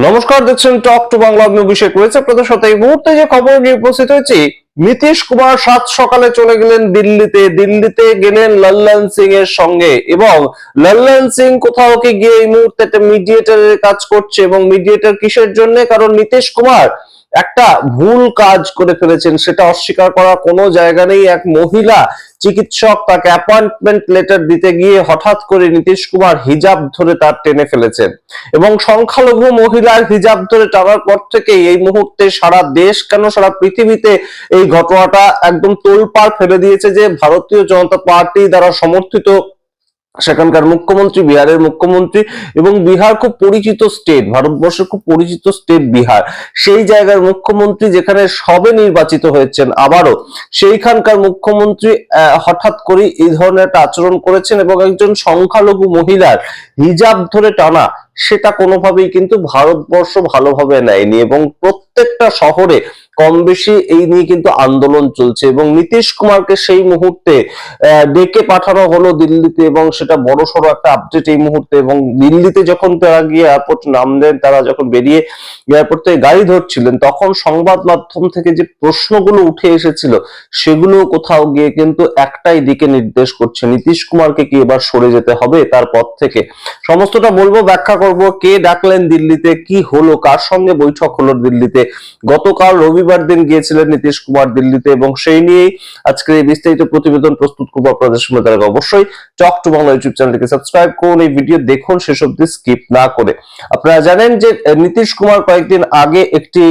নমস্কার, দেখছেন talk to Bangla. আমি অভিষেক রয়েছে আপনাদের সাথে। এই মুহূর্তে যে খবর নিয়ে উপস্থিত হয়েছি, নীতিশ কুমার সাত সকালে চলে গেলেন দিল্লিতে গেলেন লল্লন সিং এর সঙ্গে, এবং লল্লন সিং কোথাও কি গিয়ে এই মুহূর্তে একটা মিডিয়েটরের কাজ করছে। এবং মিডিয়েটর কিসের জন্য? কারণ নীতিশ কুমার একটা ভুল কাজ করে ফেলেছেন, সেটা অস্বীকার করার কোনো জায়গা নেই। এক মহিলা চিকিৎসক তাকে অ্যাপয়েন্টমেন্ট লেটার দিতে গিয়ে হঠাৎ করে নীতিশ কুমার হিজাব ধরে তার টেনে ফেলেছেন, এবং সংখ্যালঘু মহিলার হিজাব ধরে টানার পর থেকে এই মুহূর্তে সারা দেশ কেন সারা পৃথিবীতে এই ঘটনাটা একদম তোলপাড় ফেলে দিয়েছে যে ভারতীয় জনতা পার্টি দ্বারা সমর্থিত সেখানকার মুখ্যমন্ত্রী, বিহারের মুখ্যমন্ত্রী, এবং বিহার খুব পরিচিত স্টেট, ভারতবর্ষের খুব পরিচিত স্টেট বিহার, সেই জায়গার মুখ্যমন্ত্রী যেখানে সবে নির্বাচিত হয়েছেন আবারও, সেইখানকার মুখ্যমন্ত্রী হঠাৎ করে এই ধরনের একটা আচরণ করেছেন, এবং একজন সংখ্যালঘু মহিলার হিজাব ধরে টানা, সেটা কোনোভাবেই কিন্তু ভারতবর্ষ ভালোভাবে নেয়নি। এবং প্রত্যেকটা শহরে কম বেশি এই নিয়ে কিন্তু আন্দোলন চলছে, এবং নীতিশ কুমারকে সেই মুহূর্তে ডেকে পাঠানো হলো দিল্লিতে, এবং সেটা বড় সড়ো একটা আপডেট এই মুহূর্তে। এবং দিল্লিতে যখন তারা গিয়ে এয়ারপোর্ট নামলেন, তারা যখন বেরিয়ে এয়ারপোর্ট থেকে গাড়ি ধরছিলেন, তখন সংবাদ মাধ্যম থেকে যে প্রশ্নগুলো উঠে এসেছিল সেগুলো কোথাও গিয়ে কিন্তু একটাই দিকে নির্দেশ করছে, নীতিশ কুমারকে কি এবার সরে যেতে হবে তার পদ থেকে। সমস্তটা বলবো, ব্যাখ্যা করব, কে ডাকলেন দিল্লিতে, কি হলো, কার সঙ্গে বৈঠক হলো দিল্লিতে। গতকাল রবিবার দিন গিয়েছিলেন নীতিশ কুমার দিল্লিতে, এবং সেই নিয়েই আজকের এই বিস্তারিত প্রতিবেদন প্রস্তুত করবো আপনাদের সামনে। তার আগে অবশ্যই টক টু বাংলা ইউটিউব চ্যানেলটিকে সাবস্ক্রাইব করুন, এই ভিডিও দেখুন শেষ অবধি স্কিপ না করে। আপনারা জানেন যে নীতিশ কুমার কয়েকদিন আগে একটি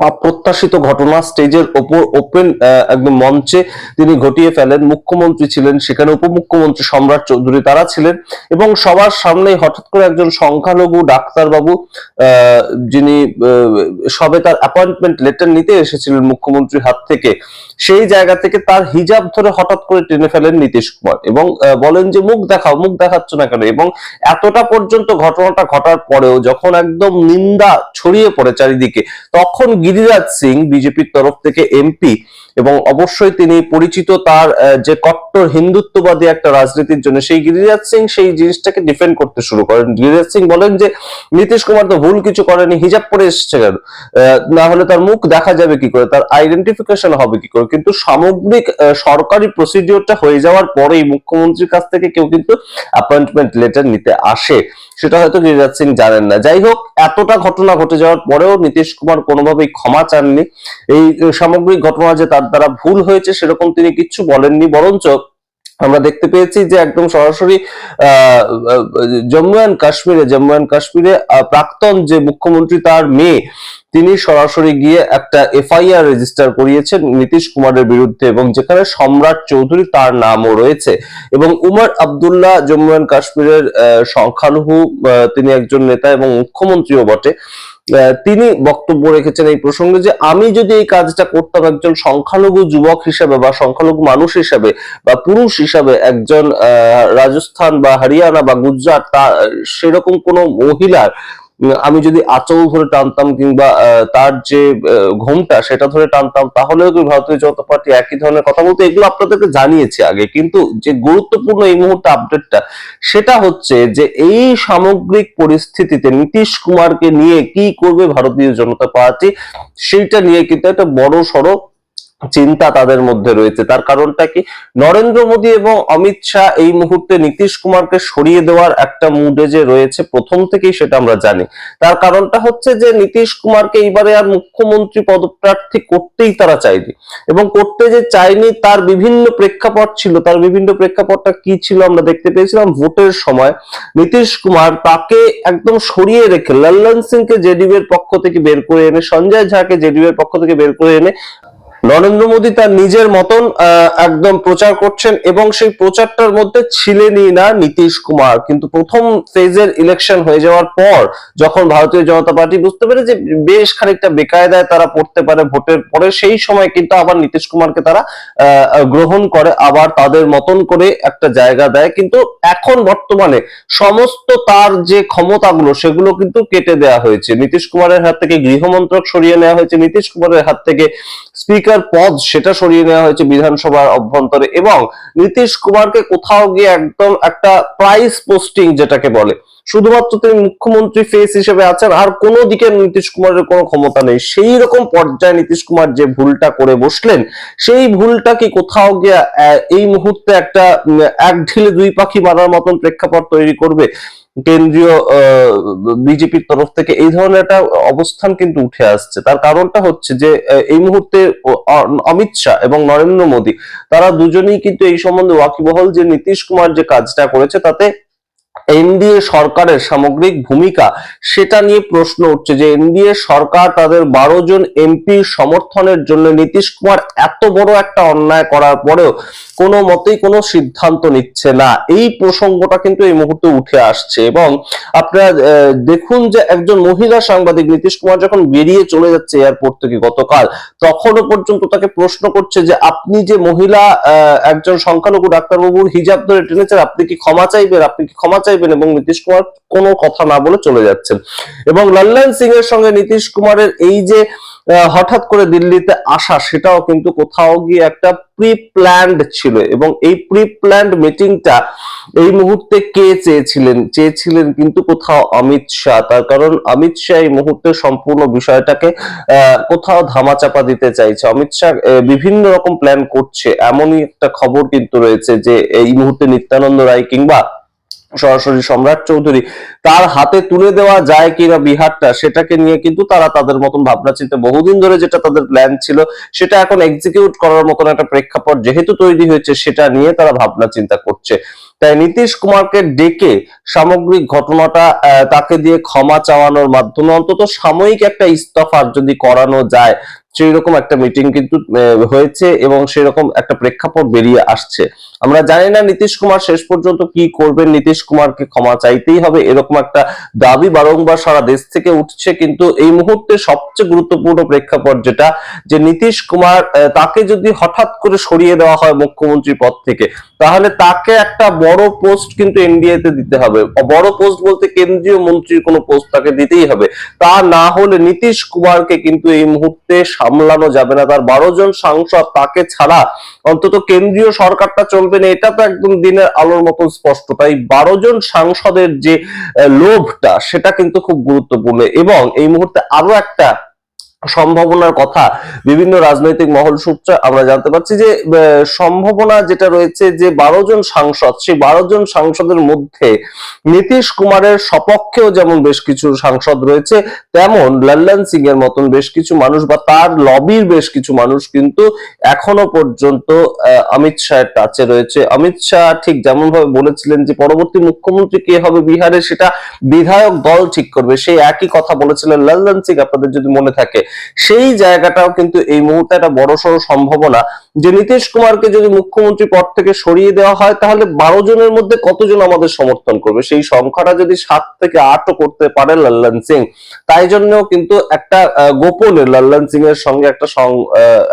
অপ্রত্যাশিত ঘটনা স্টেজের ওপর ওপেন একদম মঞ্চে তিনি ঘটিয়ে ফেলেন। মুখ্যমন্ত্রী ছিলেন সেখানে, উপমুখ্যমন্ত্রী সম্রাট চৌধুরী তারা ছিলেন, এবং সবার সামনে হঠাৎ করে একজন সংখ্যালঘু ডাক্তারবাবু যিনি সবে তার অ্যাপয়েন্টমেন্ট লেটার নিতে এসেছিলেন মুখ্যমন্ত্রীর হাত থেকে, সেই জায়গা থেকে তার হিজাব ধরে হঠাৎ করে টেনে ফেলেন নীতিশ কুমার, এবং বলেন যে মুখ দেখাও, মুখ দেখাচ্ছ না কেন। এবং এতটা পর্যন্ত ঘটনাটা ঘটার পরেও যখন একদম নিন্দা ছড়িয়ে পড়ে চারিদিকে, তখন গিরিরাজ সিং বিজেপির তরফ থেকে এমপি, এবং অবশ্যই তিনি পরিচিত তার যে কট্টর হিন্দুত্ববাদী একটা রাজনীতির জন্য, সেই গিরিরাজ সিং সেই জিনিসটাকে ডিফেন্ড করতে শুরু করেন। গিরিরাজ সিং বলেন যে নীতিশ কুমার তো ভুল কিছু করেনি, হিজাব পরে এসেছে কেন, না হলে তার মুখ দেখা যাবে কি করে, তার আইডেন্টিফিকেশন হবে কি করে। কিন্তু সামগ্রিক সরকারি প্রসিডিওরটা হয়ে যাওয়ার পরেই মুখ্যমন্ত্রীর কাছ থেকে কেউ কিন্তু অ্যাপয়েন্টমেন্ট লেটার নিতে আসে, সেটা হয়তো গিরিরাজ সিং জানেন না। যাই হোক, এতটা ঘটনা ঘটে যাওয়ার পরেও নীতিশ কুমার কোনোভাবেই ক্ষমা চাননি। এই সামগ্রিক ঘটনা যে তার দ্বারা ভুল হয়েছে সেরকম তিনি কিচ্ছু বলেননি, বরঞ্চ আমরা দেখতে পেয়েছি যে একদম সরাসরি জম্মু অ্যান্ড কাশ্মীরে প্রাক্তন যে মুখ্যমন্ত্রী তার মেয়ে, তিনি সরাসরি গিয়ে একটা এফআইআর রেজিস্টার করিয়েছেন নীতিশ কুমারের বিরুদ্ধে, এবং যেখানে সম্রাট চৌধুরী তার নামও রয়েছে। এবং উমর আব্দুল্লাহ জম্মু অ্যান্ড কাশ্মীরের সংখ্যালঘু, তিনি একজন নেতা এবং মুখ্যমন্ত্রীও বটে। তিনি বক্তব্য রেখেছেন এই প্রসঙ্গে যে আমি যদি এই কাজটা করতাম একজন সংখ্যালঘু যুবক হিসেবে, বা সংখ্যালঘু মানুষ হিসেবে, বা পুরুষ হিসাবে, একজন রাজস্থান বা হরিয়ানা বা গুজরাট সেরকম কোনো মহিলার আমি যদি আঁচল ধরে টানতাম, কিংবা তার যে ঘোমটা সেটা ধরে টানতাম, তাহলেও কি ভারতীয় জনতা পার্টি একই ধরনের কথা বলতো। এগুলো আপনাদেরকে জানিয়েছি আগে, কিন্তু যে গুরুত্বপূর্ণ এই মুহূর্তে আপডেটটা, সেটা হচ্ছে যে এই সামগ্রিক পরিস্থিতিতে নীতিশ কুমারকে নিয়ে কি করবে ভারতীয় জনতা পার্টি, সেইটা নিয়ে কিন্তু একটা বড় সড়ো চিন্তা তাদের মধ্যে রয়েছে। তার কারণটা কি? নরেন্দ্র মোদী এবং অমিত শাহ এই মুহূর্তে নীতিশ কুমারকে সরিয়ে দেওয়ার একটা মুডে যে রয়েছে প্রথম থেকেই, সেটা আমরা জানি। তার কারণটা হচ্ছে যে নীতিশ কুমারকে এইবারে আর মুখ্যমন্ত্রী পদপ্রার্থী করতেই তারা চায়নি, এবং করতে যে চায়নি তার বিভিন্ন প্রেক্ষাপট ছিল। তার বিভিন্ন প্রেক্ষাপটটা কি ছিল আমরা দেখতে পেয়েছিলাম। ভোটের সময় নীতিশ কুমার তাকে একদম সরিয়ে রেখে লল্লন সিংকে জেডিইউ এর পক্ষ থেকে বের করে এনে, সঞ্জয় ঝাকে জেডিইউ এর পক্ষ থেকে বের করে এনে নরেন্দ্র মোদী তার নিজের মতন একদম প্রচার করছেন, এবং সেই প্রচারটার মধ্যে ছিলেনই না নীতিশ কুমার। কিন্তু প্রথম ফেজের ইলেকশন হয়ে যাওয়ার পর, যখন ভারতীয় জনতা পার্টি বুঝতে পেরে যে বেশ খানিকটা বেকায়দায় তারা পড়তে পারে ভোটের পরে, সেই সময় কিন্তু আবার নীতিশ কুমারকে তারা গ্রহণ করে, আবার তাদের মতন করে একটা জায়গা দেয়। কিন্তু এখন বর্তমানে সমস্ত তার যে ক্ষমতাগুলো সেগুলো কিন্তু কেটে দেওয়া হয়েছে। নীতিশ কুমারের হাত থেকে গৃহমন্ত্রক সরিয়ে নেওয়া হয়েছে, নীতিশ কুমারের হাত থেকে স্পিকার পদ সেটা সরিয়ে নেওয়া হয়েছে বিধানসভার অভ্যন্তরে, এবং নীতিশ কুমারকে কোথাও গিয়ে একদম একটা প্রাইস পোস্টিং যেটাকে বলে, শুধুমাত্র তিনি মুখ্যমন্ত্রী ফেস হিসেবে আছেন, আর কোনো দিকে নীতিশ কুমারের কোনো ক্ষমতা নেই, সেই রকম পর্যায়ে নীতিশ কুমার যে ভুলটা করে বসলেন, সেই ভুলটা কি কোথাও গিয়ে এই মুহূর্তে একটা এক ঢিলে দুই পাখি মারার মতন প্রেক্ষাপট তৈরি করবে কেন্দ্রীয় বিজেপির তরফ থেকে? এই ধরনের একটা অবস্থান কিন্তু উঠে আসছে। তার কারণটা হচ্ছে যে এই মুহূর্তে অমিত শাহ এবং নরেন্দ্র মোদী তারা দুজনেই কিন্তু এই সম্বন্ধে ওয়াকিবহল যে নীতিশ কুমার যে কাজটা করেছে তাতে এনডিএ সরকারের সামগ্রিক ভূমিকা সেটা নিয়ে প্রশ্ন উঠছে, যে এনডিএ সরকার তাদের 12 জন এমপির সমর্থনের জন্য নীতিশ কুমার এত বড় একটা অন্যায় করার পরেও কোনো মতেই কোনো সিদ্ধান্ত নিচ্ছে না। এই প্রসঙ্গটা কিন্তু এই মুহূর্তে উঠে আসছে, এবং আপনারা দেখুন যে একজন মহিলা সাংবাদিক নীতিশ কুমার যখন বেরিয়ে চলে যাচ্ছে এয়ারপোর্ট থেকে গতকাল, তখনও পর্যন্ত তাকে প্রশ্ন করছে যে আপনি যে মহিলা একজন সংখ্যালঘু ডাক্তারবাবুর হিজাব ধরে টেনেছেন, আপনি কি ক্ষমা চাইবেন, আপনি কি ক্ষমা চাইবেন? এবং নীতিশ কুমার কোনো কথা না বলে চলে যাচ্ছেন। এবং লল্লন সিং এর সঙ্গে নীতিশ কুমারের এই যে হঠাৎ করে দিল্লিতে আসা, সেটাও কিন্তু কোথাও গিয়ে একটা প্রি প্ল্যান্ড ছিল, এবং এই প্রি প্ল্যান্ড মিটিংটা এই মুহূর্তে কে চেয়েছিলেন কিন্তু কোথাও অমিত শাহ। তার কারণ অমিত শাহ এই মুহূর্তে সম্পূর্ণ বিষয়টাকে কোথাও ধামাচাপা দিতে চাইছে। অমিত শাহ বিভিন্ন রকম প্ল্যান করছে, এমনই একটা খবর কিন্তু রয়েছে যে এই মুহূর্তে নিত্যানন্দ রায় কিংবা সরাসরি সম্রাট চৌধুরী তার হাতে তুলে দেওয়া যায় কিনা বিহারটা, সেটাকে নিয়ে কিন্তু তারা তাদের মতন ভাবনা চিন্তা, বহুদিন ধরে যেটা তাদের প্ল্যান ছিল সেটা এখন এক্সিকিউট করার মতন একটা প্রেক্ষাপট যেহেতু তৈরি হয়েছে, সেটা নিয়ে তারা ভাবনা চিন্তা করছে। তাই নীতিশ কুমারকে ডেকে সামগ্রিক ঘটনাটা তাকে দিয়ে ক্ষমা চাওয়ানোর মাধ্যমে অন্তত সাময়িক একটা ইস্তফার যদি করানো যায়, সেই রকম একটা মিটিং কিন্তু হয়েছে, এবং সেরকম একটা প্রেক্ষাপট বেরিয়ে আসছে। আমরা জানি না নীতিশ কুমার শেষ পর্যন্ত কি করবেন, নীতিশ কুমারকে ক্ষমা চাইতেই হবে এরকম একটা দাবি বারংবার সারা দেশ থেকে উঠছে, কিন্তু এই মুহূর্তে সবচেয়ে গুরুত্বপূর্ণ প্রেক্ষাপট যেটা, যে নীতিশ কুমার তাকে যদি হঠাৎ করে সরিয়ে দেওয়া হয় মুখ্যমন্ত্রী পদ থেকে, তাহলে তাকে একটা বড় পোস্ট কিন্তু এনডিএ তে দিতে হবে। বড় পোস্ট বলতে কেন্দ্রীয় মন্ত্রীর কোনো পোস্ট তাকে দিতেই হবে। তা না হলে নীতিশ কুমারকে কিন্তু এই মুহূর্তে সামলানো যাবে না। তার 12 জন সাংসদ, তাকে ছাড়া অন্তত কেন্দ্রীয় সরকারটা চলবে না, এটা তো একদম দিনের আলোর মতো স্পষ্ট। তাই 12 জন সাংসদের যে লোভটা, সেটা কিন্তু খুব গুরুত্বপূর্ণ। এবং এই মুহূর্তে আরো একটা সম্ভাবনার কথা বিভিন্ন রাজনৈতিক মহল সূত্রে আমরা জানতে পারছি, যে সম্ভাবনা যেটা রয়েছে যে 12 জন সাংসদ, সেই 12 জন সাংসদের মধ্যে নীতিশ কুমারের সপক্ষেও যেমন বেশ কিছু সাংসদ রয়েছে, তেমন লল্লন সিং এর মতন বেশ কিছু মানুষ বা তার লবির বেশ কিছু মানুষ কিন্তু এখনো পর্যন্ত অমিত শাহের টাচে রয়েছে। অমিত শাহ ঠিক যেমন ভাবে বলেছিলেন যে পরবর্তী মুখ্যমন্ত্রী কে হবে বিহারে সেটা বিধায়ক দল ঠিক করবে, সেই একই কথা বলেছিলেন লল্লন সিং, আপনাদের যদি মনে থাকে। সেই জায়গাটাও কিন্তু এই মুহূর্তে একটা বড়সড় সম্ভাবনা, যে নীতিশ কুমারকে যদি মুখ্যমন্ত্রী পদ থেকে সরিয়ে দেওয়া হয়, তাহলে 12 জনের মধ্যে কতজন আমাদের সমর্থন করবে, সেই সংখ্যাটা যদি 7 থেকে 8ও করতে পারে লল্লন সিং, তাই জন্যও কিন্তু একটা গোপনে লল্লন সিং এর সঙ্গে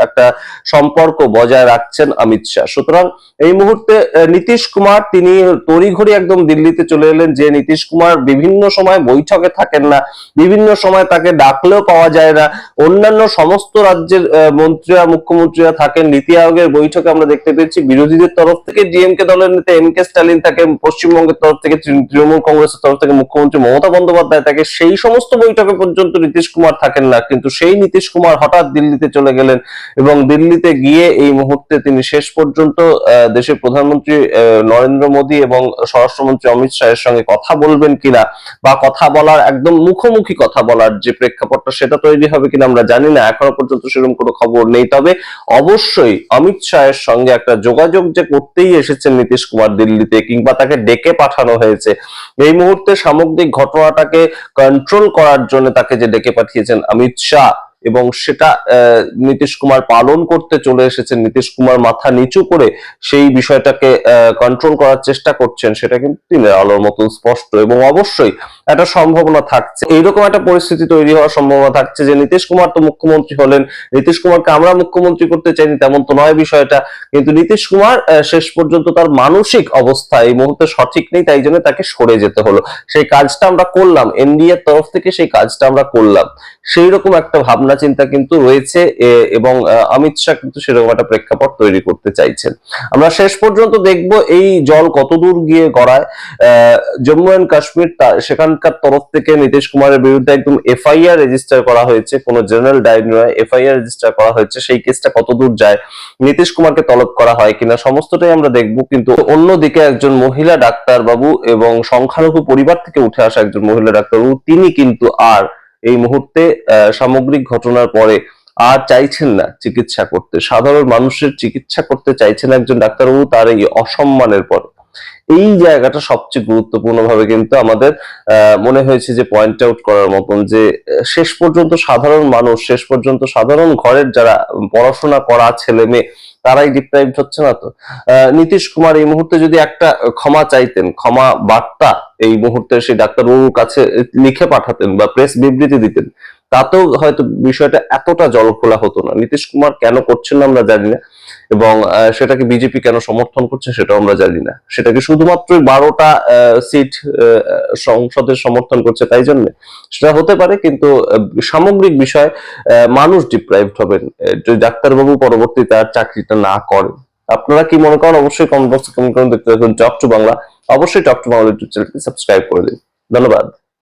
একটা সম্পর্ক বজায় রাখছেন অমিত শাহ। সুতরাং এই মুহূর্তে নীতিশ কুমার তিনি তড়িঘড়ি একদম দিল্লিতে চলে এলেন, যে নীতিশ কুমার বিভিন্ন সময় বৈঠকে থাকেন না, বিভিন্ন সময় তাকে ডাকলেও পাওয়া যায় না। অন্যান্য সমস্ত রাজ্যের মন্ত্রীরা, মুখ্যমন্ত্রীরা থাকেন। নীতি আয়োগের বৈঠকে আমরা দেখতে পেয়েছি বিরোধীদের তরফ থেকে ডিএমকে দলের নেতা এমকে স্ট্যালিন থাকেন, পশ্চিমবঙ্গের তরফ থেকে তৃণমূল কংগ্রেসের তরফ থেকে মুখ্যমন্ত্রী মমতা বন্দ্যোপাধ্যায় থাকে। সেই সমস্ত বৈঠকে পর্যন্ত নীতিশ কুমার থাকেন না, কিন্তু সেই নীতিশ কুমার হঠাৎ দিল্লিতে চলে গেলেন, এবং দিল্লিতে গিয়ে এই মুহূর্তে তিনি শেষ পর্যন্ত দেশের প্রধানমন্ত্রী নরেন্দ্র মোদী এবং স্বরাষ্ট্রমন্ত্রী অমিত শাহের সঙ্গে কথা বলবেন কিনা, বা কথা বলার একদম মুখোমুখি কথা বলার যে প্রেক্ষাপটটা সেটা তৈরি হবে কিনা আমরা জানি না, এখনো পর্যন্ত সেরকম কোনো খবর নেই। তবে অবশ্যই অমিত শাহের সঙ্গে একটা যোগাযোগ যে করতেই এসেছেন নীতিশ কুমার দিল্লিতে, কিংবা তাকে ডেকে পাঠানো হয়েছে, এই মুহূর্তে সামগ্রিক ঘটনাটাকে কন্ট্রোল করার জন্য তাকে যে ডেকে পাঠিয়েছেন অমিত শাহ, এবং সেটা নীতিশ কুমার পালন করতে চলে এসেছেন, নীতিশ কুমার মাথা নিচু করে সেই বিষয়টাকে কন্ট্রোল করার চেষ্টা করছেন, সেটা কিন্তু দিনের আলোর মতন স্পষ্ট। এবং অবশ্যই একটা সম্ভাবনা থাকছে, এইরকম একটা পরিস্থিতি তৈরি হওয়ার সম্ভাবনা থাকছে যে নীতিশ কুমার তো মুখ্যমন্ত্রী হলেন, নীতিশ কুমারকে আমরা মুখ্যমন্ত্রী করতে চাইনি তেমন তো নয় বিষয়টা, কিন্তু নীতিশ কুমার শেষ পর্যন্ত তার মানসিক অবস্থা এই মুহূর্তে সঠিক নেই, তাই জন্য তাকে সরে যেতে হলো। সেই কাজটা আমরা করলাম, এনডিএ এর তরফ থেকে সেই কাজটা আমরা করলাম, সেই রকম একটা ভাবনা ভাবনা চিন্তা কিন্তু রয়েছে এবং অমিত শাহ কিন্তু সেরকম একটা প্রেক্ষাপট তৈরি করতে চাইছেন। আমরা শেষ পর্যন্ত দেখব এই জল কতদূর গিয়ে গড়ায়। জম্মু এন্ড কাশ্মীর সেখানকার তরফ থেকে নীতিশ কুমারের বিরুদ্ধে একদম এফআইআর রেজিস্টার করা হয়েছে, কোনো জেনারেল ডায়েরি নয়, এফআইআর রেজিস্টার করা হয়েছে। সেই কেসটা কতদূর যায়, নীতিশ কুমারকে তলব করা হয় কিনা, সমস্তটাই আমরা দেখব। কিন্তু অন্যদিকে একজন মহিলা ডাক্তার বাবু এবং সংখ্যালঘু পরিবার থেকে উঠে আসা একজন মহিলা ডাক্তারবাবু, তিনি কিন্তু আর এই মুহূর্তে সামগ্রিক ঘটনার পরে আর চাইছেন না চিকিৎসা করতে, সাধারণ মানুষের চিকিৎসা করতে চাইছেন একজন ডাক্তারবাবু তার এই অসম্মানের পর। এই জায়গাটা সবচেয়ে গুরুত্বপূর্ণ ভাবে কিন্তু আমাদের মনে হয়েছে যে পয়েন্ট আউট করার মতন, যে শেষ পর্যন্ত সাধারণ মানুষ, শেষ পর্যন্ত সাধারণ ঘরের যারা পড়াশোনা করা ছেলে মেয়ে, তারাই ডিপ্রাইভড হচ্ছে না তো। নীতিশ কুমার এই মুহূর্তে যদি একটা ক্ষমা চাইতেন, ক্ষমা বার্তা এই মুহূর্তে সেই ডাক্তারবাবুর কাছে লিখে পাঠাতেন বা প্রেস বিবৃতি দিতেন, তাতেও হয়তো বিষয়টা এতটা জলখোলা হতো না। নীতিশ কুমার কেন করছেন না আমরা জানি না, এবং সেটাকে বিজেপি কেন সমর্থন করছে সেটাও আমরা জানি না। সেটাকে শুধুমাত্র 12টা সিট সংসদের সমর্থন করছে তাই জন্য সেটা হতে পারে, কিন্তু সামগ্রিক বিষয় মানুষ ডিপ্রাইভড হবেন যদি ডাক্তারবাবু পরবর্তীতে আর চাকরিটা না করেন। আপনারা কি মনে করেন অবশ্যই কমেন্ট বক্সে কমেন্ট করুন। দেখতে থাকুন টক টু বাংলা। অবশ্যই টক টু বাংলা ইউটিউব চ্যানেলটি সাবস্ক্রাইব করে দিন। ধন্যবাদ।